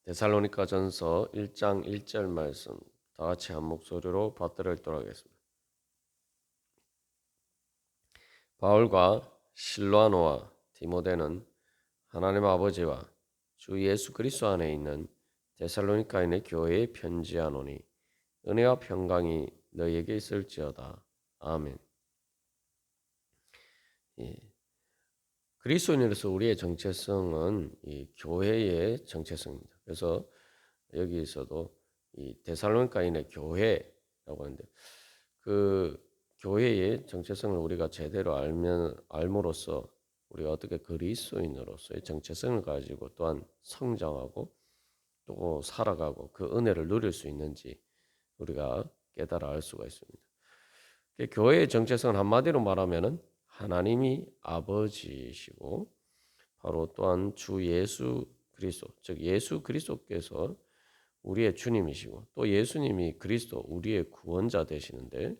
데살로니가전서 1장 1절 말씀 다 같이 한 목소리로 받들어 읽도록 하겠습니다. 바울과 실로아노와 디모데는 하나님 아버지와 주 예수 그리스도 안에 있는 데살로니가인의 교회에 편지하노니 은혜와 평강이 너희에게 있을지어다. 아멘. 예. 그리스도인으로서 우리의 정체성은 이 교회의 정체성입니다. 그래서 여기서도 이 데살로니가인의 교회라고 하는데 그 교회의 정체성을 우리가 제대로 알므로써 우리가 어떻게 그리스도인으로서의 정체성을 가지고 또한 성장하고 또 살아가고 그 은혜를 누릴 수 있는지 우리가 깨달아 알 수가 있습니다. 교회의 정체성은 한마디로 말하면은 하나님이 아버지이시고 바로 또한 주 예수 그리스도 즉 예수 그리스도께서 우리의 주님이시고 또 예수님이 그리스도 우리의 구원자 되시는데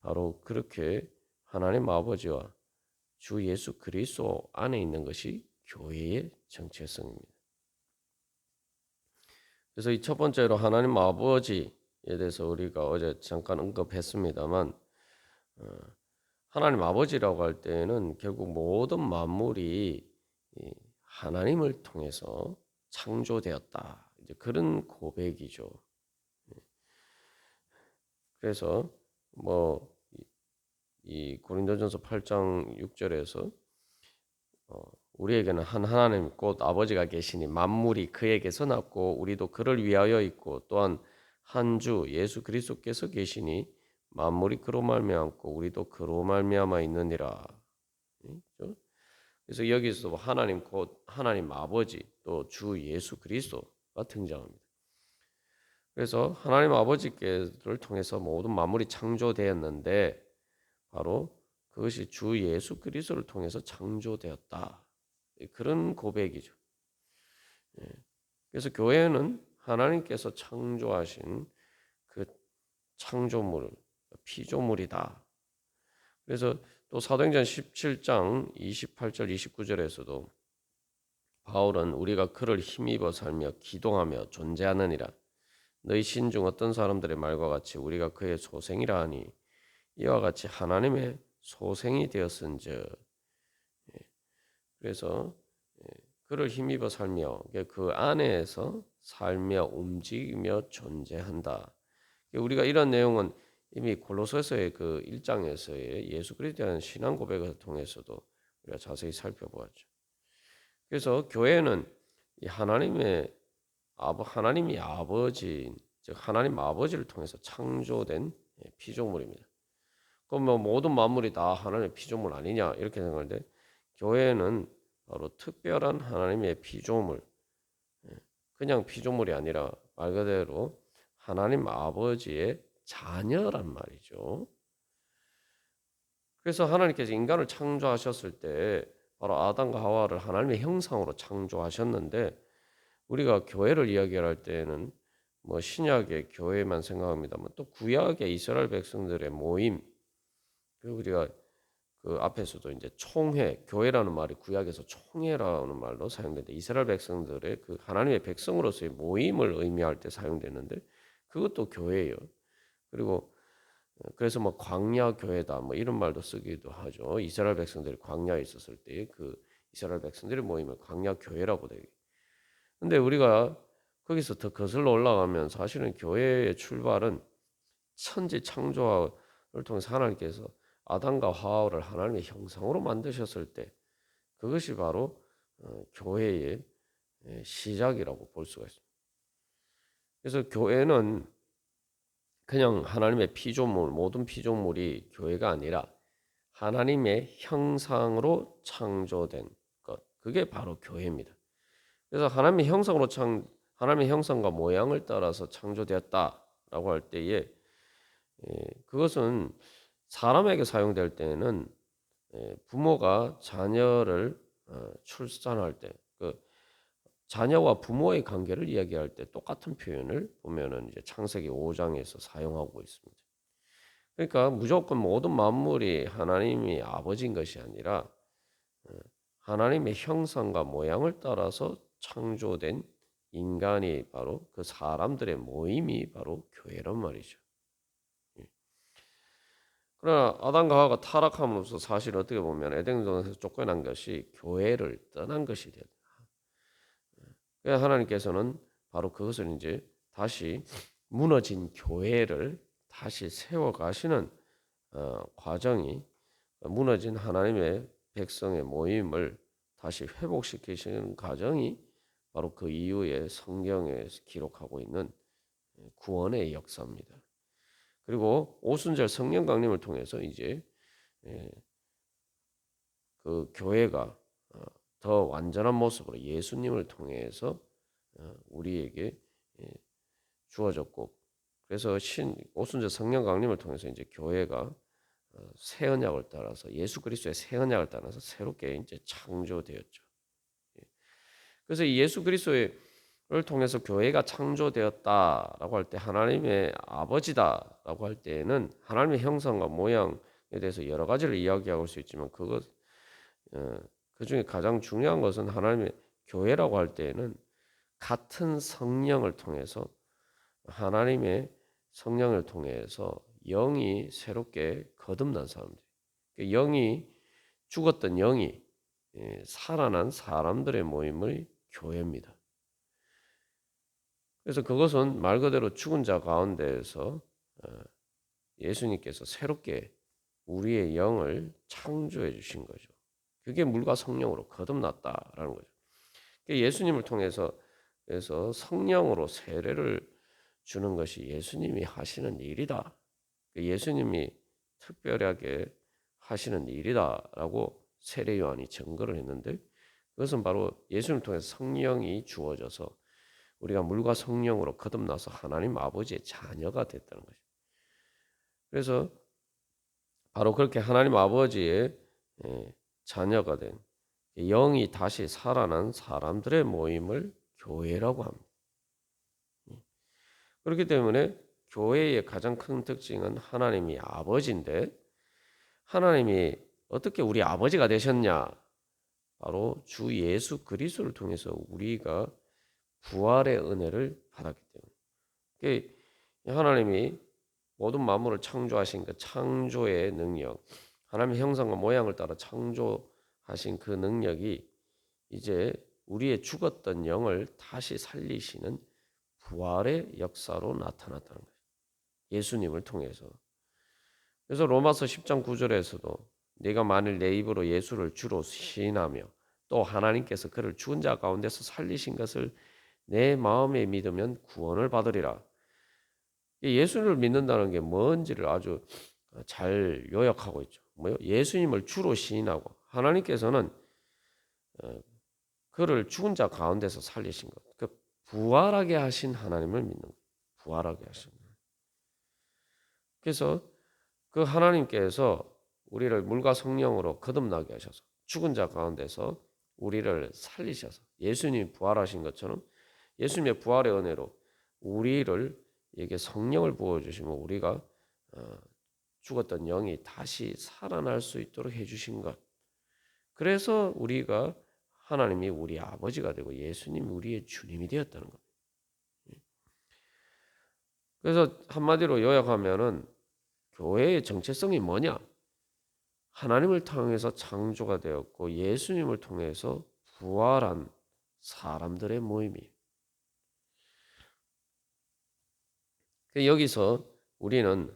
바로 그렇게 하나님 아버지와 주 예수 그리스도 안에 있는 것이 교회의 정체성입니다. 그래서 이 첫 번째로 하나님 아버지에 대해서 우리가 어제 잠깐 언급했습니다만 하나님 아버지라고 할 때는 결국 모든 만물이 하나님을 통해서 창조되었다. 이제 그런 고백이죠. 그래서 이 고린도전서 8장 6절에서 우리에게는 한 하나님 곧 아버지가 계시니 만물이 그에게서 났고 우리도 그를 위하여 있고 또한 한 주 예수 그리스도께서 계시니 만물이 그로 말미암고 우리도 그로 말미암아 있느니라. 그래서 여기서 하나님 곧 하나님 아버지 또 주 예수 그리스도가 등장합니다. 그래서 하나님 아버지께를 통해서 모든 만물이 창조되었는데 바로 그것이 주 예수 그리스도를 통해서 창조되었다. 그런 고백이죠. 그래서 교회는 하나님께서 창조하신 그 창조물, 피조물이다. 그래서 또 사도행전 17장 28절 29절에서도 바울은 우리가 그를 힘입어 살며 기동하며 존재하느니라. 너희 신중 어떤 사람들의 말과 같이 우리가 그의 소생이라 하니 이와 같이 하나님의 소생이 되었은즉. 그래서 그를 힘입어 살며 그 안에서 살며 움직이며 존재한다. 우리가 이런 내용은 이미 골로새서의 그 1장에서의 예수 그리스도에 대한 신앙 고백을 통해서도 우리가 자세히 살펴보았죠. 그래서 교회는 이 하나님이 아버지, 즉 하나님 아버지를 통해서 창조된 피조물입니다. 그럼 모든 만물이 다 하나님의 피조물 아니냐 이렇게 생각하는데 교회는 바로 특별한 하나님의 피조물, 그냥 피조물이 아니라 말 그대로 하나님 아버지의 자녀란 말이죠. 그래서 하나님께서 인간을 창조하셨을 때 바로 아담과 하와를 하나님의 형상으로 창조하셨는데 우리가 교회를 이야기할 때는 신약의 교회만 생각합니다만 또 구약의 이스라엘 백성들의 모임, 그리고 우리가 그 앞에서도 이제 총회, 교회라는 말이 구약에서 총회라는 말로 사용되는데 이스라엘 백성들의 그 하나님의 백성으로서의 모임을 의미할 때 사용되는데 그것도 교회예요. 그리고 그래서 광야 교회다 이런 말도 쓰기도 하죠. 이스라엘 백성들이 광야에 있었을 때 그 이스라엘 백성들의 모임을 광야 교회라고 되게. 근데 우리가 거기서 더 거슬러 올라가면 사실은 교회의 출발은 천지 창조를 통해서 하나님께서 아담과 하와를 하나님의 형상으로 만드셨을 때 그것이 바로 교회의 시작이라고 볼 수가 있습니다. 그래서 교회는 그냥 하나님의 피조물, 모든 피조물이 교회가 아니라 하나님의 형상으로 창조된 것, 그게 바로 교회입니다. 그래서 하나님의 형상과 모양을 따라서 창조되었다라고 할 때에 그것은 사람에게 사용될 때는 부모가 자녀를 출산할 때 그 자녀와 부모의 관계를 이야기할 때 똑같은 표현을 보면은 이제 창세기 5장에서 사용하고 있습니다. 그러니까 무조건 모든 만물이 하나님이 아버지인 것이 아니라 하나님의 형상과 모양을 따라서 창조된 인간이 바로 그 사람들의 모임이 바로 교회란 말이죠. 예. 그러나 아담과 하와가 타락함으로써 사실 어떻게 보면 에덴동산에서 쫓겨난 것이 교회를 떠난 것이 되었다. 그래서 하나님께서는 바로 그것을 이제 다시 무너진 교회를 다시 세워 가시는 과정이 무너진 하나님의 백성의 모임을 다시 회복시키시는 과정이 바로 그 이후에 성경에 기록하고 있는 구원의 역사입니다. 그리고 오순절 성령 강림을 통해서 이제 예, 그 교회가 더 완전한 모습으로 예수님을 통해서 우리에게 예, 주어졌고, 그래서 오순절 성령 강림을 통해서 이제 교회가 새 언약을 따라서 예수 그리스도의 새 언약을 따라서 새롭게 이제 창조되었죠. 예. 그래서 이 예수 그리스도를 통해서 교회가 창조되었다라고 할 때 하나님의 아버지다라고 할 때에는 하나님의 형상과 모양에 대해서 여러 가지를 이야기할 수 있지만 그 중에 가장 중요한 것은 하나님의 교회라고 할 때에는 같은 성령을 통해서 하나님의 성령을 통해서 영이 새롭게 거듭난 사람들, 영이 죽었던 영이 살아난 사람들의 모임을 교회입니다. 그래서 그것은 말 그대로 죽은 자 가운데에서 예수님께서 새롭게 우리의 영을 창조해 주신 거죠. 그게 물과 성령으로 거듭났다라는 거죠. 예수님을 통해서 그래서 성령으로 세례를 주는 것이 예수님이 하시는 일이다. 예수님이 특별하게 하시는 일이다라고 세례 요한이 증거를 했는데, 그것은 바로 예수님을 통해서 성령이 주어져서 우리가 물과 성령으로 거듭나서 하나님 아버지의 자녀가 됐다는 것이죠. 그래서 바로 그렇게 하나님 아버지의 자녀가 된 영이 다시 살아난 사람들의 모임을 교회라고 합니다. 그렇기 때문에 교회의 가장 큰 특징은 하나님이 아버지인데, 하나님이 어떻게 우리 아버지가 되셨냐? 바로 주 예수 그리스도를 통해서 우리가 부활의 은혜를 받았기 때문에, 하나님이 모든 만물을 창조하신 그 창조의 능력, 하나님의 형상과 모양을 따라 창조하신 그 능력이 이제 우리의 죽었던 영을 다시 살리시는 부활의 역사로 나타났다는 거예요. 예수님을 통해서. 그래서 로마서 10장 9절에서도 네가 만일 내 입으로 예수를 주로 시인하며 또 하나님께서 그를 죽은 자 가운데서 살리신 것을 내 마음에 믿으면 구원을 받으리라. 예수를 믿는다는 게 뭔지를 아주 잘 요약하고 있죠. 뭐요? 예수님을 주로 시인하고 하나님께서는 그를 죽은 자 가운데서 살리신 것. 그 부활하게 하신 하나님을 믿는 거예요. 부활하게 하신 거예요. 그래서 그 하나님께서 우리를 물과 성령으로 거듭나게 하셔서 죽은 자 가운데서 우리를 살리셔서 예수님이 부활하신 것처럼 예수님의 부활의 은혜로 우리를 에게 성령을 부어주시면 우리가 죽었던 영이 다시 살아날 수 있도록 해주신 것. 그래서 우리가 하나님이 우리 아버지가 되고 예수님이 우리의 주님이 되었다는 겁니다. 그래서 한마디로 요약하면은 교회의 정체성이 뭐냐? 하나님을 통해서 창조가 되었고 예수님을 통해서 부활한 사람들의 모임이에요. 여기서 우리는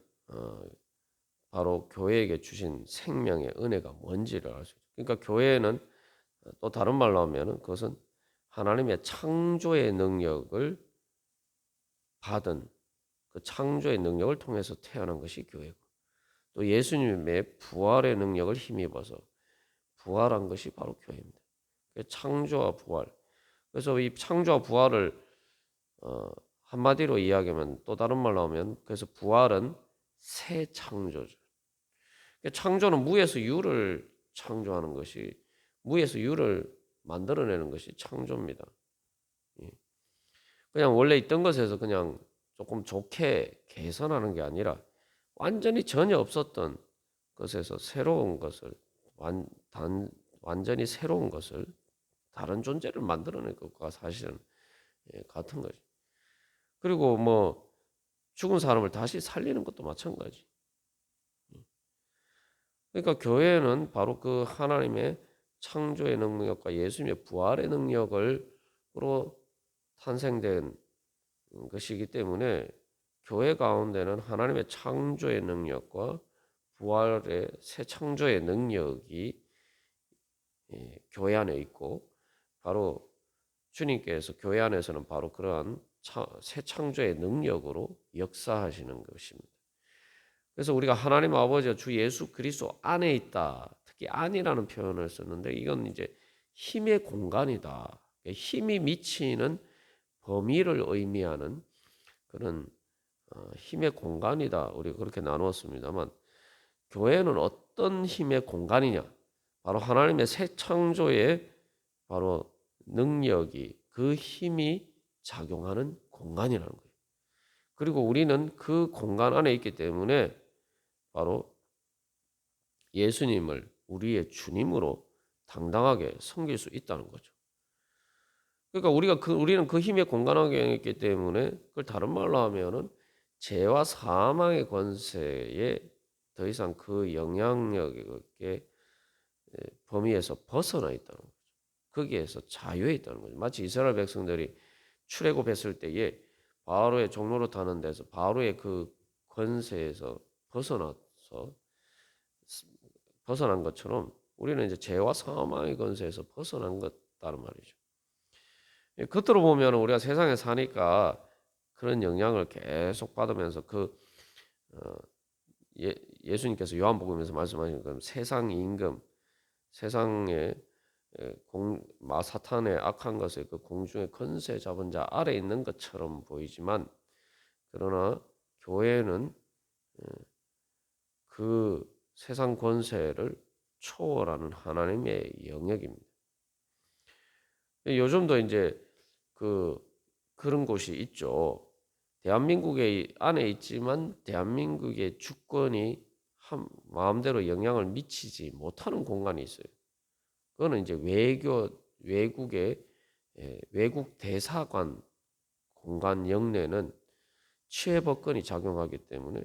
바로 교회에게 주신 생명의 은혜가 뭔지를 알 수 있어요. 그러니까 교회는 또 다른 말로 하면 그것은 하나님의 창조의 능력을 받은 그 창조의 능력을 통해서 태어난 것이 교회고, 또 예수님의 부활의 능력을 힘입어서 부활한 것이 바로 교회입니다. 창조와 부활. 그래서 이 창조와 부활을 한마디로 이야기하면, 또 다른 말로 하면, 그래서 부활은 새 창조죠. 창조는 무에서 유를 창조하는 것이, 무에서 유를 만들어내는 것이 창조입니다. 그냥 원래 있던 것에서 그냥 조금 좋게 개선하는 게 아니라 완전히 전혀 없었던 것에서 새로운 것을, 완전히 새로운 것을, 다른 존재를 만들어낼 것과 사실은 같은 거지. 그리고 뭐 죽은 사람을 다시 살리는 것도 마찬가지. 그러니까 교회는 바로 그 하나님의 창조의 능력과 예수님의 부활의 능력으로 탄생된 것이기 때문에 교회 가운데는 하나님의 창조의 능력과 부활의 새 창조의 능력이 교회 안에 있고, 바로 주님께서 교회 안에서는 바로 그러한 새 창조의 능력으로 역사하시는 것입니다. 그래서 우리가 하나님 아버지와 주 예수 그리스도 안에 있다. 특히 안이라는 표현을 썼는데 이건 이제 힘의 공간이다. 힘이 미치는 범위를 의미하는 그런 힘의 공간이다. 우리가 그렇게 나누었습니다만, 교회는 어떤 힘의 공간이냐? 바로 하나님의 새 창조의 바로 능력이, 그 힘이 작용하는 공간이라는 거예요. 그리고 우리는 그 공간 안에 있기 때문에 바로 예수님을 우리의 주님으로 당당하게 섬길 수 있다는 거죠. 그러니까 우리는 그 힘의 공간 안에 있기 때문에, 그걸 다른 말로 하면은 죄와 사망의 권세에 더 이상 그 영향력의 범위에서 벗어나 있다는 거죠. 거기에서 자유해 있다는 거죠. 마치 이스라엘 백성들이 출애굽했을 때에 바로의 종로로 타는 데서 바로의 그 권세에서 벗어난 것처럼 우리는 이제 죄와 사망의 권세에서 벗어난 것다는 말이죠. 겉으로 보면 우리가 세상에 사니까 그런 영향을 계속 받으면서 어, 예수님께서 요한복음에서 말씀하신 그 세상 임금, 세상의 사탄의 악한 것의 그 공중의 권세 잡은 자 아래 있는 것처럼 보이지만, 그러나 교회는 그 세상 권세를 초월하는 하나님의 영역입니다. 요즘도 이제 그런 곳이 있죠. 대한민국의 안에 있지만 대한민국의 주권이 마음대로 영향을 미치지 못하는 공간이 있어요. 그거는 이제 외국의 외국 대사관 공간 영내는 취해법권이 작용하기 때문에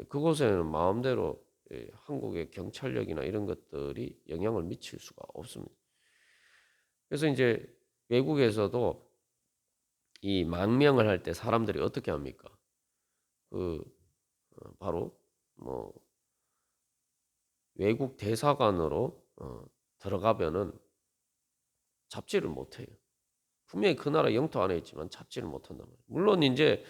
그곳에는 마음대로 한국의 경찰력이나 이런 것들이 영향을 미칠 수가 없습니다. 그래서 이제 외국에서도 이 망명을 할 때 사람들이 어떻게 합니까? 바로 뭐 외국 대사관으로 들어가면은 잡지를 못해요. 분명히 그 나라 영토 안에 있지만 잡지를 못한단 말이에요. 물론 이제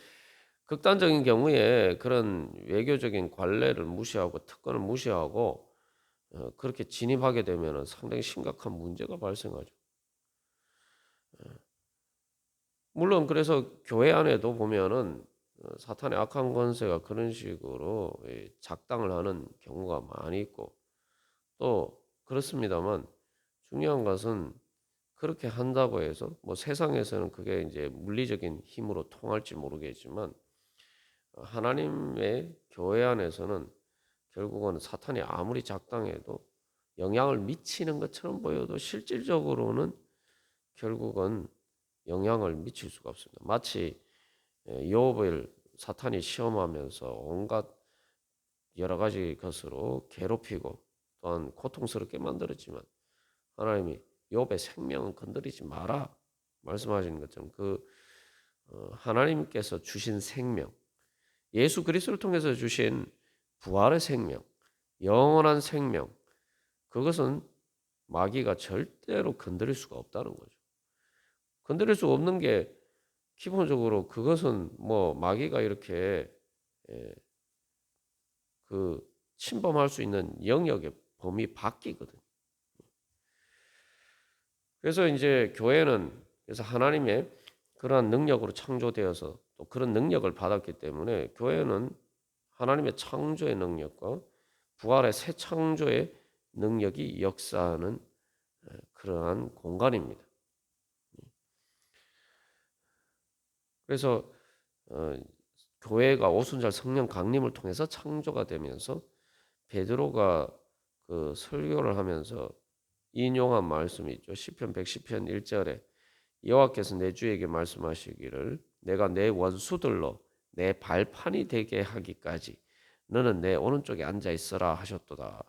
극단적인 경우에 그런 외교적인 관례를 무시하고 특권을 무시하고 그렇게 진입하게 되면은 상당히 심각한 문제가 발생하죠. 물론 그래서 교회 안에도 보면은 사탄의 악한 권세가 그런 식으로 작당을 하는 경우가 많이 있고, 또 그렇습니다만 중요한 것은 그렇게 한다고 해서 뭐 세상에서는 그게 이제 물리적인 힘으로 통할지 모르겠지만, 하나님의 교회 안에서는 결국은 사탄이 아무리 작당해도 영향을 미치는 것처럼 보여도 실질적으로는 결국은 영향을 미칠 수가 없습니다. 마치 욥을 사탄이 시험하면서 온갖 여러 가지 것으로 괴롭히고 또한 고통스럽게 만들었지만, 하나님이 욥의 생명은 건드리지 마라 말씀하시는 것처럼 하나님께서 주신 생명, 예수 그리스도를 통해서 주신 부활의 생명, 영원한 생명, 그것은 마귀가 절대로 건드릴 수가 없다는 거죠. 건드릴 수 없는 게 기본적으로 그것은 뭐 마귀가 이렇게 침범할 수 있는 영역의 범위 밖이거든요. 그래서 이제 교회는 그래서 하나님의 그러한 능력으로 창조되어서 또 그런 능력을 받았기 때문에 교회는 하나님의 창조의 능력과 부활의 새 창조의 능력이 역사하는 그러한 공간입니다. 그래서 교회가 오순절 성령 강림을 통해서 창조가 되면서 베드로가 그 설교를 하면서 인용한 말씀이 있죠. 시편 110편 1절에 여호와께서 내 주에게 말씀하시기를 내가 내 원수들로 내 발판이 되게 하기까지 너는 내 오른쪽에 앉아 있으라 하셨도다.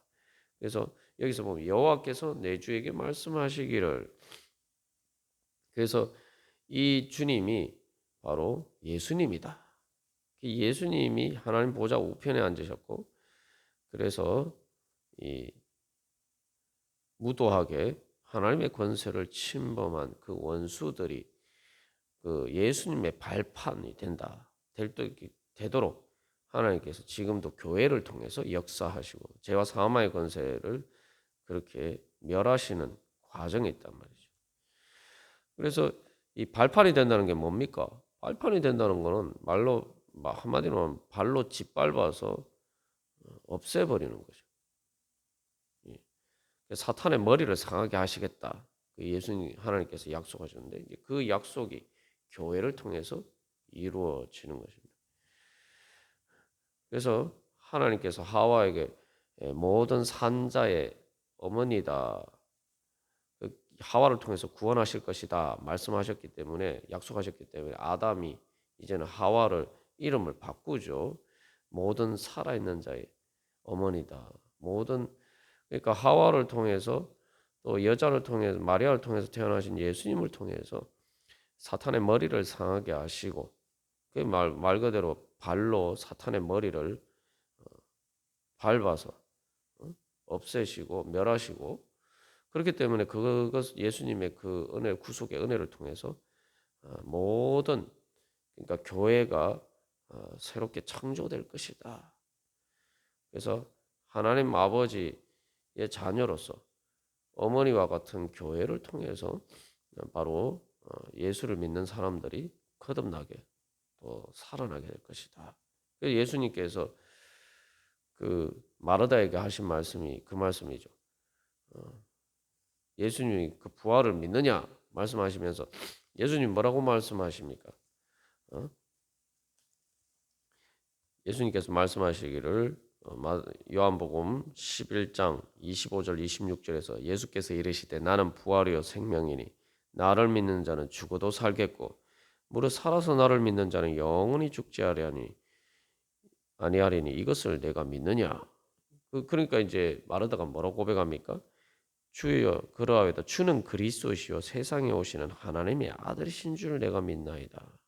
그래서 여기서 보면 여호와께서 내 주에게 말씀하시기를, 그래서 이 주님이 바로 예수님이다. 예수님이 하나님 보좌 우편에 앉으셨고, 그래서 이 무도하게 하나님의 권세를 침범한 그 원수들이 그 예수님의 발판이 되도록 하나님께서 지금도 교회를 통해서 역사하시고 죄와 사망의 권세를 그렇게 멸하시는 과정이 있단 말이죠. 그래서 이 발판이 된다는 게 뭡니까? 발판이 된다는 거는 말로 한마디로 하면 발로 짓밟아서 없애버리는 거죠. 사탄의 머리를 상하게 하시겠다. 예수님 하나님께서 약속하셨는데 그 약속이 교회를 통해서 이루어지는 것입니다. 그래서 하나님께서 하와에게 모든 산자의 어머니다, 하와를 통해서 구원하실 것이다 말씀하셨기 때문에, 약속하셨기 때문에 아담이 이제는 하와를 이름을 바꾸죠. 모든 살아있는 자의 어머니다. 그러니까 하와를 통해서 또 여자를 통해서 마리아를 통해서 태어나신 예수님을 통해서 사탄의 머리를 상하게 하시고, 그 말 그대로 발로 사탄의 머리를 밟아서 없애시고 멸하시고, 그렇기 때문에 그것 예수님의 그 은혜, 구속의 은혜를 통해서 모든, 그러니까 교회가 새롭게 창조될 것이다. 그래서 하나님 아버지의 자녀로서 어머니와 같은 교회를 통해서 바로 예수를 믿는 사람들이 거듭나게 또 살아나게 될 것이다. 그래서 예수님께서 그 마르다에게 하신 말씀이 그 말씀이죠. 예수님이 그 부활을 믿느냐 말씀하시면서 예수님 뭐라고 말씀하십니까? 예수님께서 말씀하시기를 요한복음 11장 25절 26절에서 예수께서 이르시되 나는 부활이요 생명이니 나를 믿는 자는 죽어도 살겠고 무릇 살아서 나를 믿는 자는 영원히 죽지 아니하리니 이것을 내가 믿느냐. 그러니까 이제 마르다가 뭐라고 고백합니까? 주여 그러하여도 주는 그리스도시요 세상에 오시는 하나님의 아들이신 줄 내가 믿나이다.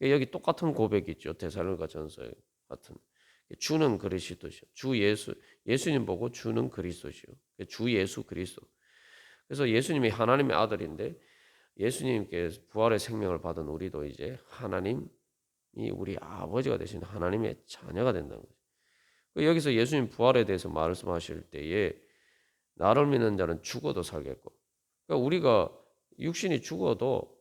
여기 똑같은 고백이 있죠. 데살로니가전서에 같은. 주는 그리스도시요. 예수님 보고 주는 그리스도시요. 주 예수 그리스도. 그래서 예수님이 하나님의 아들인데 예수님께 부활의 생명을 받은 우리도 이제 하나님이 우리 아버지가 되신 하나님의 자녀가 된다는 거죠. 여기서 예수님 부활에 대해서 말씀하실 때에 나를 믿는 자는 죽어도 살겠고, 그러니까 우리가 육신이 죽어도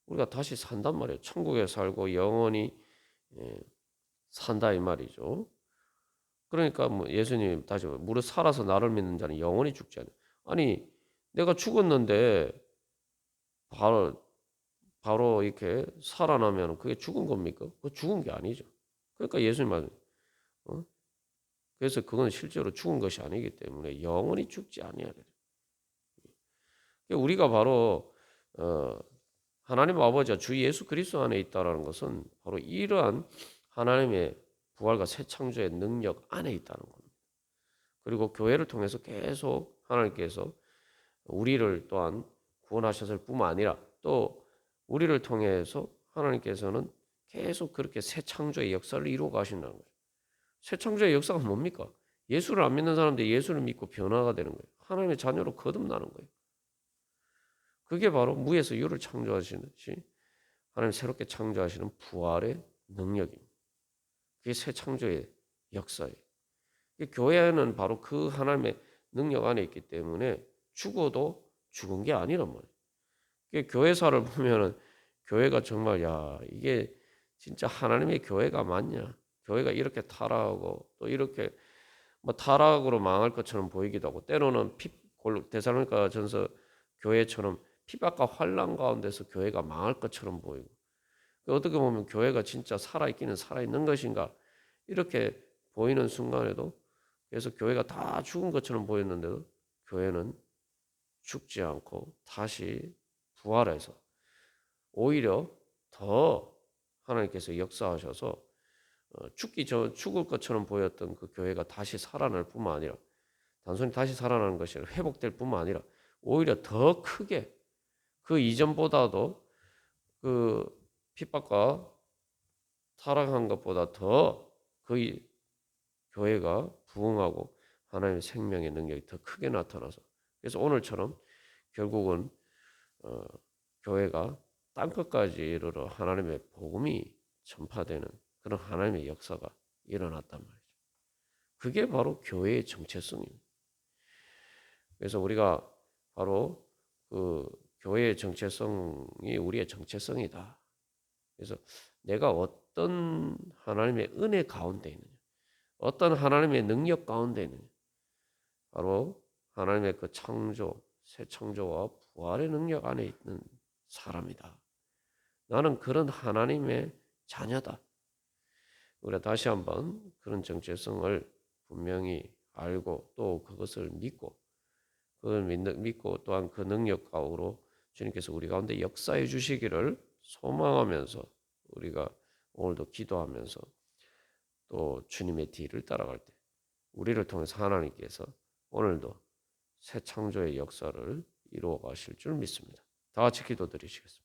우리가 다시 산단 말이에요. 천국에 살고 영원히 산다 이 말이죠. 그러니까 뭐 예수님 다시 무릇 살아서 나를 믿는 자는 영원히 죽지 않아. 아니 내가 죽었는데 바로 이렇게 살아나면 그게 죽은 겁니까? 그 죽은 게 아니죠. 그러니까 예수님 말, 그래서 그건 실제로 죽은 것이 아니기 때문에 영원히 죽지 아니하리라. 우리가 바로 하나님 아버지와 주 예수 그리스도 안에 있다라는 것은 바로 이러한 하나님의 부활과 새 창조의 능력 안에 있다는 겁니다. 그리고 교회를 통해서 계속 하나님께서 우리를 또한 구원하셨을 뿐만 아니라 또 우리를 통해서 하나님께서는 계속 그렇게 새 창조의 역사를 이루어 가신다는 거죠. 새 창조의 역사가 뭡니까? 예수를 안 믿는 사람들이 예수를 믿고 변화가 되는 거예요. 하나님의 자녀로 거듭나는 거예요. 그게 바로 무에서 유를 창조하시듯이 하나님 새롭게 창조하시는 부활의 능력입니다. 그게 새 창조의 역사예요. 교회는 바로 그 하나님의 능력 안에 있기 때문에 죽어도 죽은 게 아니란 말이에요. 교회사를 보면은 교회가 정말 이게 진짜 하나님의 교회가 맞냐? 교회가 이렇게 타락하고 또 이렇게 뭐 타락으로 망할 것처럼 보이기도 하고, 때로는 데살로니가 전서 교회처럼 피박과 환난 가운데서 교회가 망할 것처럼 보이고, 어떻게 보면 교회가 진짜 살아있기는 살아있는 것인가 이렇게 보이는 순간에도, 그래서 교회가 다 죽은 것처럼 보였는데도 교회는 죽지 않고 다시 부활해서 오히려 더 하나님께서 역사하셔서 죽을 것처럼 보였던 그 교회가 다시 살아날 뿐만 아니라 단순히 다시 살아나는 것이 아니라 회복될 뿐만 아니라 오히려 더 크게 그 이전보다도 그 핍박과 타락한 것보다 더 그 교회가 부흥하고 하나님의 생명의 능력이 더 크게 나타나서 그래서 오늘처럼 결국은 어, 교회가 땅끝까지 이르러 하나님의 복음이 전파되는 그런 하나님의 역사가 일어났단 말이죠. 그게 바로 교회의 정체성입니다. 그래서 우리가 바로 그 교회의 정체성이 우리의 정체성이다. 그래서 내가 어떤 하나님의 은혜 가운데 있느냐, 어떤 하나님의 능력 가운데 있느냐, 바로 하나님의 그 창조, 새 창조와 부활의 능력 안에 있는 사람이다. 나는 그런 하나님의 자녀다. 우리가 다시 한번 그런 정체성을 분명히 알고 또 그것을 믿고 그걸 믿고 또한 그 능력으로 주님께서 우리 가운데 역사해 주시기를 소망하면서 우리가 오늘도 기도하면서 또 주님의 뒤를 따라갈 때 우리를 통해서 하나님께서 오늘도 새 창조의 역사를 이루어 가실 줄 믿습니다. 다 같이 기도드리시겠습니다.